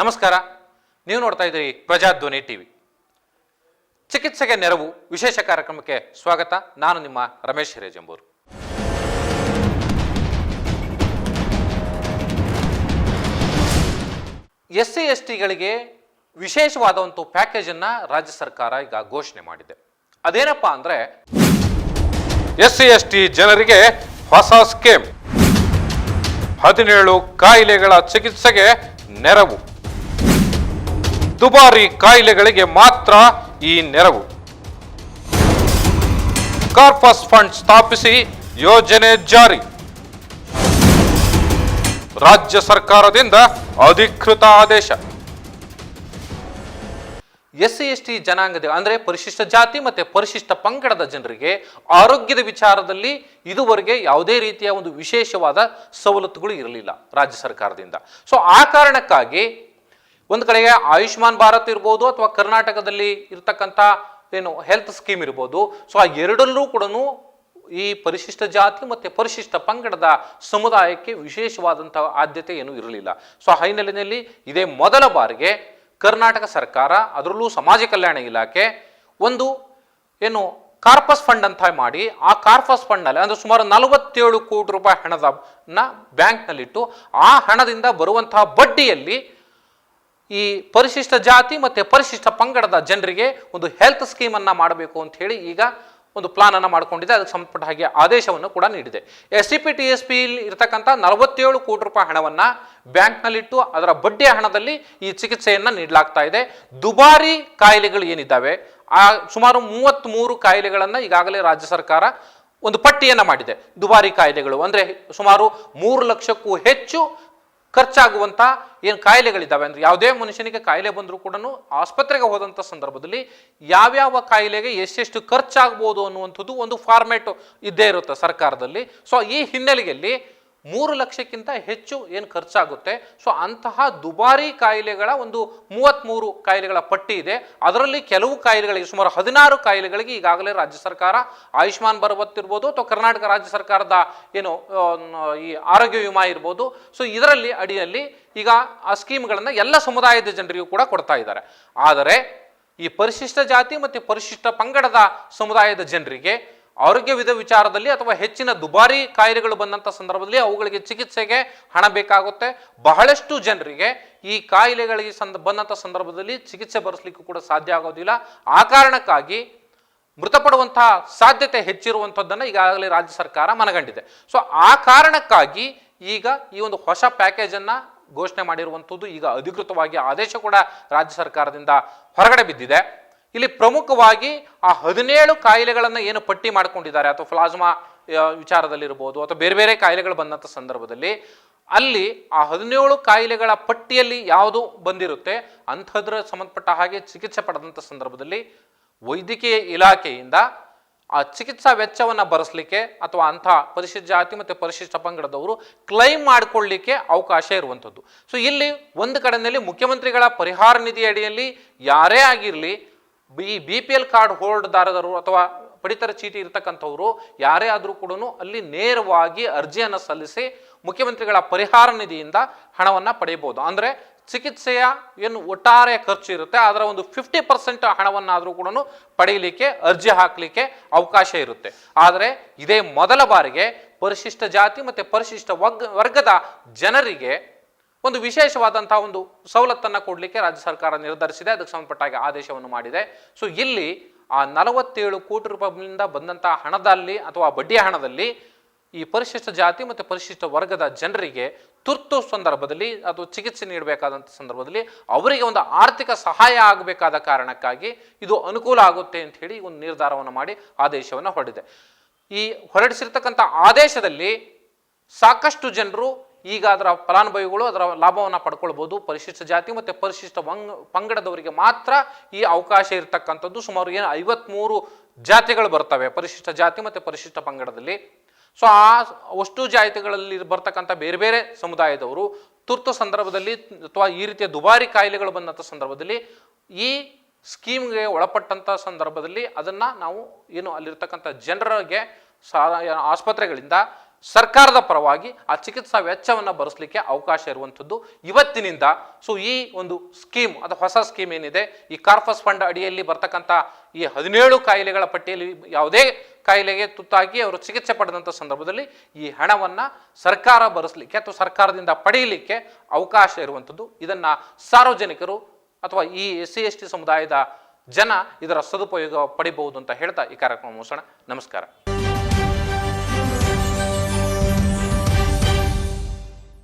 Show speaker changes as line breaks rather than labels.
ನಮಸ್ಕಾರ. ನೀವು ನೋಡ್ತಾ ಇದ್ದೀರಿ ಪ್ರಜಾಧ್ವನಿ ಟಿವಿ. ಚಿಕಿತ್ಸೆಗೆ ನೆರವು ವಿಶೇಷ ಕಾರ್ಯಕ್ರಮಕ್ಕೆ ಸ್ವಾಗತ. ನಾನು ನಿಮ್ಮ ರಮೇಶ್ ಹಿರೇಜಂಬೂರು. SC STಗಳಿಗೆ ವಿಶೇಷವಾದಂಥ ಪ್ಯಾಕೇಜ್ ಅನ್ನ ರಾಜ್ಯ ಸರ್ಕಾರ ಈಗ ಘೋಷಣೆ ಮಾಡಿದೆ. ಅದೇನಪ್ಪಾ ಅಂದ್ರೆ SC ST ಜನರಿಗೆ ಹೊಸ ಸ್ಕೀಮ್, 17 ಕಾಯಿಲೆಗಳ ಚಿಕಿತ್ಸೆಗೆ ನೆರವು. ದುಬಾರಿ ಕಾಯಿಲೆಗಳಿಗೆ ಮಾತ್ರ ಈ ನೆರವು. ಕಾರ್ಪಸ್ ಫಂಡ್ ಸ್ಥಾಪಿಸಿ ಯೋಜನೆ ಜಾರಿ. ರಾಜ್ಯ ಸರ್ಕಾರದಿಂದ ಅಧಿಕೃತ ಆದೇಶ. SC ST ಜನಾಂಗದ ಅಂದ್ರೆ ಪರಿಶಿಷ್ಟ ಜಾತಿ ಮತ್ತೆ ಪರಿಶಿಷ್ಟ ಪಂಗಡದ ಜನರಿಗೆ ಆರೋಗ್ಯದ ವಿಚಾರದಲ್ಲಿ ಇದುವರೆಗೆ ಯಾವುದೇ ರೀತಿಯ ಒಂದು ವಿಶೇಷವಾದ ಸವಲತ್ತುಗಳು ಇರಲಿಲ್ಲ ರಾಜ್ಯ ಸರ್ಕಾರದಿಂದ. ಸೊ ಆ ಕಾರಣಕ್ಕಾಗಿ ಒಂದು ಕಡೆಗೆ ಆಯುಷ್ಮಾನ್ ಭಾರತ್ ಇರ್ಬೋದು ಅಥವಾ ಕರ್ನಾಟಕದಲ್ಲಿ ಇರ್ತಕ್ಕಂಥ ಹೆಲ್ತ್ ಸ್ಕೀಮ್ ಇರ್ಬೋದು. ಸೊ ಆ ಎರಡಲ್ಲೂ ಕೂಡ ಈ ಪರಿಶಿಷ್ಟ ಜಾತಿ ಮತ್ತೆ ಪರಿಶಿಷ್ಟ ಪಂಗಡದ ಸಮುದಾಯಕ್ಕೆ ವಿಶೇಷವಾದಂತಹ ಆದ್ಯತೆ ಏನೂ ಇರಲಿಲ್ಲ. ಸೊ ಆ ಹಿನ್ನೆಲೆಯಲ್ಲಿ ಇದೇ ಮೊದಲ ಬಾರಿಗೆ ಕರ್ನಾಟಕ ಸರ್ಕಾರ, ಅದರಲ್ಲೂ ಸಮಾಜ ಕಲ್ಯಾಣ ಇಲಾಖೆ ಒಂದು ಕಾರ್ಪಸ್ ಫಂಡ್ ಅಂತ ಮಾಡಿ, ಆ ಕಾರ್ಪಸ್ ಫಂಡ್ ನಲ್ಲಿ ಅಂದ್ರೆ ಸುಮಾರು 47 ಕೋಟಿ ರೂಪಾಯಿ ಹಣದನ್ನ ಬ್ಯಾಂಕ್ನಲ್ಲಿಟ್ಟು ಆ ಹಣದಿಂದ ಬರುವಂತಹ ಬಡ್ಡಿಯಲ್ಲಿ ಈ ಪರಿಶಿಷ್ಟ ಜಾತಿ ಮತ್ತೆ ಪರಿಶಿಷ್ಟ ಪಂಗಡದ ಜನರಿಗೆ ಒಂದು ಹೆಲ್ತ್ ಸ್ಕೀಮ್ ಅನ್ನ ಮಾಡಬೇಕು ಅಂತ ಹೇಳಿ ಈಗ ಒಂದು ಪ್ಲಾನ್ ಅನ್ನ ಮಾಡ್ಕೊಂಡಿದೆ. ಅದಕ್ಕೆ ಸಂಬಂಧಪಟ್ಟ ಹಾಗೆ ಆದೇಶವನ್ನು ಕೂಡ ನೀಡಿದೆ. SCP TSP ಇರತಕ್ಕಂಥ 47 ಕೋಟಿ ರೂಪಾಯಿ ಹಣವನ್ನ ಬ್ಯಾಂಕ್ನಲ್ಲಿಟ್ಟು ಅದರ ಬಡ್ಡಿಯ ಹಣದಲ್ಲಿ ಈ ಚಿಕಿತ್ಸೆಯನ್ನ ನೀಡಲಾಗ್ತಾ ಇದೆ. ದುಬಾರಿ ಕಾಯಿಲೆಗಳು ಏನಿದ್ದಾವೆ ಆ ಸುಮಾರು 33 ಕಾಯಿಲೆಗಳನ್ನ ಈಗಾಗಲೇ ರಾಜ್ಯ ಸರ್ಕಾರ ಒಂದು ಪಟ್ಟಿಯನ್ನ ಮಾಡಿದೆ. ದುಬಾರಿ ಕಾಯಿಲೆಗಳು ಅಂದ್ರೆ ಸುಮಾರು 3 ಲಕ್ಷಕ್ಕೂ ಹೆಚ್ಚು ಖರ್ಚಾಗುವಂತ ಏನು ಕಾಯಿಲೆಗಳಿದ್ದಾವೆ ಅಂದ್ರೆ ಯಾವುದೇ ಮನುಷ್ಯನಿಗೆ ಕಾಯಿಲೆ ಬಂದರೂ ಕೂಡ ಆಸ್ಪತ್ರೆಗೆ ಹೋದಂಥ ಸಂದರ್ಭದಲ್ಲಿ ಯಾವ್ಯಾವ ಕಾಯಿಲೆಗೆ ಎಷ್ಟೆಷ್ಟು ಖರ್ಚಾಗ್ಬೋದು ಅನ್ನುವಂಥದ್ದು ಒಂದು ಫಾರ್ಮೇಟ್ ಇದ್ದೇ ಇರುತ್ತೆ ಸರ್ಕಾರದಲ್ಲಿ. ಸೊ ಈ ಹಿನ್ನೆಲೆಯಲ್ಲಿ 3 ಲಕ್ಷಕ್ಕಿಂತ ಹೆಚ್ಚು ಏನು ಖರ್ಚಾಗುತ್ತೆ. ಸೊ ಅಂತಹ ದುಬಾರಿ ಕಾಯಿಲೆಗಳ ಒಂದು 33 ಕಾಯಿಲೆಗಳ ಪಟ್ಟಿ ಇದೆ. ಅದರಲ್ಲಿ ಕೆಲವು ಕಾಯಿಲೆಗಳಿಗೆ ಸುಮಾರು 16 ಕಾಯಿಲೆಗಳಿಗೆ ಈಗಾಗಲೇ ರಾಜ್ಯ ಸರ್ಕಾರ ಆಯುಷ್ಮಾನ್ ಭಾರತ್ ಇರ್ಬೋದು ಅಥವಾ ಕರ್ನಾಟಕ ರಾಜ್ಯ ಸರ್ಕಾರದ ಈ ಆರೋಗ್ಯ ವಿಮಾ ಇರ್ಬೋದು. ಸೊ ಇದರಲ್ಲಿ ಅಡಿಯಲ್ಲಿ ಈಗ ಆ ಸ್ಕೀಮ್ಗಳನ್ನ ಎಲ್ಲ ಸಮುದಾಯದ ಜನರಿಗೂ ಕೂಡ ಕೊಡ್ತಾ ಇದ್ದಾರೆ. ಆದರೆ ಈ ಪರಿಶಿಷ್ಟ ಜಾತಿ ಮತ್ತೆ ಪರಿಶಿಷ್ಟ ಪಂಗಡದ ಸಮುದಾಯದ ಜನರಿಗೆ ಆರೋಗ್ಯವಿದ ವಿಚಾರದಲ್ಲಿ ಅಥವಾ ಹೆಚ್ಚಿನ ದುಬಾರಿ ಕಾಯಿಲೆಗಳು ಬಂದಂಥ ಸಂದರ್ಭದಲ್ಲಿ ಅವುಗಳಿಗೆ ಚಿಕಿತ್ಸೆಗೆ ಹಣ ಬೇಕಾಗುತ್ತೆ. ಬಹಳಷ್ಟು ಜನರಿಗೆ ಈ ಕಾಯಿಲೆಗಳಿಗೆ ಬಂದಂಥ ಸಂದರ್ಭದಲ್ಲಿ ಚಿಕಿತ್ಸೆ ಬರೆಸಲಿಕ್ಕೂ ಕೂಡ ಸಾಧ್ಯ ಆಗೋದಿಲ್ಲ. ಆ ಕಾರಣಕ್ಕಾಗಿ ಮೃತಪಡುವಂತಹ ಸಾಧ್ಯತೆ ಹೆಚ್ಚಿರುವಂಥದ್ದನ್ನು ಈಗಾಗಲೇ ರಾಜ್ಯ ಸರ್ಕಾರ ಮನಗಂಡಿದೆ. ಸೊ ಆ ಕಾರಣಕ್ಕಾಗಿ ಈಗ ಈ ಒಂದು ಹೊಸ ಪ್ಯಾಕೇಜ್ ಅನ್ನ ಘೋಷಣೆ ಮಾಡಿರುವಂಥದ್ದು ಈಗ ಅಧಿಕೃತವಾಗಿ ಆದೇಶ ಕೂಡ ರಾಜ್ಯ ಸರ್ಕಾರದಿಂದ ಹೊರಗಡೆ ಬಿದ್ದಿದೆ. ಇಲ್ಲಿ ಪ್ರಮುಖವಾಗಿ ಆ 17 ಕಾಯಿಲೆಗಳನ್ನು ಏನು ಪಟ್ಟಿ ಮಾಡ್ಕೊಂಡಿದ್ದಾರೆ ಅಥವಾ ಪ್ಲಾಸ್ಮಾ ವಿಚಾರದಲ್ಲಿರ್ಬೋದು ಅಥವಾ ಬೇರೆ ಬೇರೆ ಕಾಯಿಲೆಗಳು ಬಂದಂಥ ಸಂದರ್ಭದಲ್ಲಿ ಅಲ್ಲಿ ಆ 17 ಕಾಯಿಲೆಗಳ ಪಟ್ಟಿಯಲ್ಲಿ ಯಾವುದು ಬಂದಿರುತ್ತೆ ಅಂಥದ್ರ ಸಂಬಂಧಪಟ್ಟ ಹಾಗೆ ಚಿಕಿತ್ಸೆ ಪಡೆದಂಥ ಸಂದರ್ಭದಲ್ಲಿ ವೈದ್ಯಕೀಯ ಇಲಾಖೆಯಿಂದ ಆ ಚಿಕಿತ್ಸಾ ವೆಚ್ಚವನ್ನು ಭರಿಸಲಿಕ್ಕೆ ಅಥವಾ ಅಂಥ ಪರಿಶಿಷ್ಟ ಜಾತಿ ಮತ್ತು ಪರಿಶಿಷ್ಟ ಪಂಗಡದವರು ಕ್ಲೈಮ್ ಮಾಡಿಕೊಳ್ಳಲಿಕ್ಕೆ ಅವಕಾಶ ಇರುವಂಥದ್ದು. ಸೊ ಇಲ್ಲಿ ಒಂದು ಕಡೆಯಲ್ಲಿ ಮುಖ್ಯಮಂತ್ರಿಗಳ ಪರಿಹಾರ ನಿಧಿ ಅಡಿಯಲ್ಲಿ ಯಾರೇ ಆಗಿರಲಿ ಈ BPL ಕಾರ್ಡ್ ಹೋಲ್ಡ್ದಾರರು ಅಥವಾ ಪಡಿತರ ಚೀಟಿ ಇರ್ತಕ್ಕಂಥವ್ರು ಯಾರೇ ಆದರೂ ಕೂಡ ಅಲ್ಲಿ ನೇರವಾಗಿ ಅರ್ಜಿಯನ್ನು ಸಲ್ಲಿಸಿ ಮುಖ್ಯಮಂತ್ರಿಗಳ ಪರಿಹಾರ ನಿಧಿಯಿಂದ ಹಣವನ್ನು ಪಡೆಯಬಹುದು. ಅಂದರೆ ಚಿಕಿತ್ಸೆಯ ಏನು ಒಟ್ಟಾರೆ ಖರ್ಚು ಇರುತ್ತೆ ಅದರ ಒಂದು 50% ಹಣವನ್ನಾದರೂ ಕೂಡ ಪಡೆಯಲಿಕ್ಕೆ ಅರ್ಜಿ ಹಾಕಲಿಕ್ಕೆ ಅವಕಾಶ ಇರುತ್ತೆ. ಆದರೆ ಇದೇ ಮೊದಲ ಬಾರಿಗೆ ಪರಿಶಿಷ್ಟ ಜಾತಿ ಮತ್ತು ಪರಿಶಿಷ್ಟ ವರ್ಗದ ಜನರಿಗೆ ಒಂದು ವಿಶೇಷವಾದಂತಹ ಒಂದು ಸವಲತ್ತನ್ನು ಕೊಡಲಿಕ್ಕೆ ರಾಜ್ಯ ಸರ್ಕಾರ ನಿರ್ಧರಿಸಿದೆ. ಅದಕ್ಕೆ ಸಂಬಂಧಪಟ್ಟಾಗ ಆದೇಶವನ್ನು ಮಾಡಿದೆ. ಸೊ ಇಲ್ಲಿ ಆ 47 ಕೋಟಿ ರೂಪಾಯಿಗಳಿಂದ ಬಂದಂತಹ ಹಣದಲ್ಲಿ ಅಥವಾ ಬಡ್ಡಿಯ ಹಣದಲ್ಲಿ ಈ ಪರಿಶಿಷ್ಟ ಜಾತಿ ಮತ್ತು ಪರಿಶಿಷ್ಟ ವರ್ಗದ ಜನರಿಗೆ ತುರ್ತು ಸಂದರ್ಭದಲ್ಲಿ ಅಥವಾ ಚಿಕಿತ್ಸೆ ನೀಡಬೇಕಾದಂಥ ಸಂದರ್ಭದಲ್ಲಿ ಅವರಿಗೆ ಒಂದು ಆರ್ಥಿಕ ಸಹಾಯ ಆಗಬೇಕಾದ ಕಾರಣಕ್ಕಾಗಿ ಇದು ಅನುಕೂಲ ಆಗುತ್ತೆ ಅಂತ ಹೇಳಿ ಒಂದು ನಿರ್ಧಾರವನ್ನು ಮಾಡಿ ಆದೇಶವನ್ನು ಹೊರಡಿದೆ. ಈ ಹೊರಡಿಸಿರ್ತಕ್ಕಂಥ ಆದೇಶದಲ್ಲಿ ಸಾಕಷ್ಟು ಜನರು ಈಗ ಅದರ ಫಲಾನುಭವಿಗಳು ಅದರ ಲಾಭವನ್ನು ಪಡ್ಕೊಳ್ಬೋದು. ಪರಿಶಿಷ್ಟ ಜಾತಿ ಮತ್ತು ಪರಿಶಿಷ್ಟ ಪಂಗಡದವರಿಗೆ ಮಾತ್ರ ಈ ಅವಕಾಶ ಇರತಕ್ಕಂಥದ್ದು. ಸುಮಾರು 53 ಜಾತಿಗಳು ಬರ್ತವೆ ಪರಿಶಿಷ್ಟ ಜಾತಿ ಮತ್ತು ಪರಿಶಿಷ್ಟ ಪಂಗಡದಲ್ಲಿ. ಸೊ ಆ ಅಷ್ಟು ಜಾತಿಗಳಲ್ಲಿ ಬರ್ತಕ್ಕಂಥ ಬೇರೆ ಬೇರೆ ಸಮುದಾಯದವರು ತುರ್ತು ಸಂದರ್ಭದಲ್ಲಿ ಅಥವಾ ಈ ರೀತಿಯ ದುಬಾರಿ ಕಾಯಿಲೆಗಳು ಬಂದಂಥ ಸಂದರ್ಭದಲ್ಲಿ ಈ ಸ್ಕೀಮ್ಗೆ ಒಳಪಟ್ಟಂಥ ಸಂದರ್ಭದಲ್ಲಿ ಅದನ್ನು ನಾವು ಅಲ್ಲಿರ್ತಕ್ಕಂಥ ಜನರಿಗೆ ಆಸ್ಪತ್ರೆಗಳಿಂದ ಸರ್ಕಾರದ ಪರವಾಗಿ ಆ ಚಿಕಿತ್ಸಾ ವೆಚ್ಚವನ್ನು ಭರಿಸಲಿಕ್ಕೆ ಅವಕಾಶ ಇರುವಂಥದ್ದು ಇವತ್ತಿನಿಂದ. ಸೊ ಈ ಒಂದು ಸ್ಕೀಮ್ ಅಥವಾ ಹೊಸ ಸ್ಕೀಮ್ ಏನಿದೆ, ಈ ಕಾರ್ಪಸ್ ಫಂಡ್ ಅಡಿಯಲ್ಲಿ ಬರ್ತಕ್ಕಂಥ ಈ 17 ಕಾಯಿಲೆಗಳ ಪಟ್ಟಿಯಲ್ಲಿ ಯಾವುದೇ ಕಾಯಿಲೆಗೆ ತುತ್ತಾಗಿ ಅವರು ಚಿಕಿತ್ಸೆ ಪಡೆದಂಥ ಸಂದರ್ಭದಲ್ಲಿ ಈ ಹಣವನ್ನು ಸರ್ಕಾರ ಭರಿಸಲಿಕ್ಕೆ ಅಥವಾ ಸರ್ಕಾರದಿಂದ ಪಡೆಯಲಿಕ್ಕೆ ಅವಕಾಶ ಇರುವಂಥದ್ದು. ಇದನ್ನು ಸಾರ್ವಜನಿಕರು ಅಥವಾ ಈ SC ST ಸಮುದಾಯದ ಜನ ಇದರ ಸದುಪಯೋಗ ಪಡಿಬಹುದು ಅಂತ ಹೇಳ್ತಾ ಈ ಕಾರ್ಯಕ್ರಮ ಮುಗಿಸೋಣ. ನಮಸ್ಕಾರ.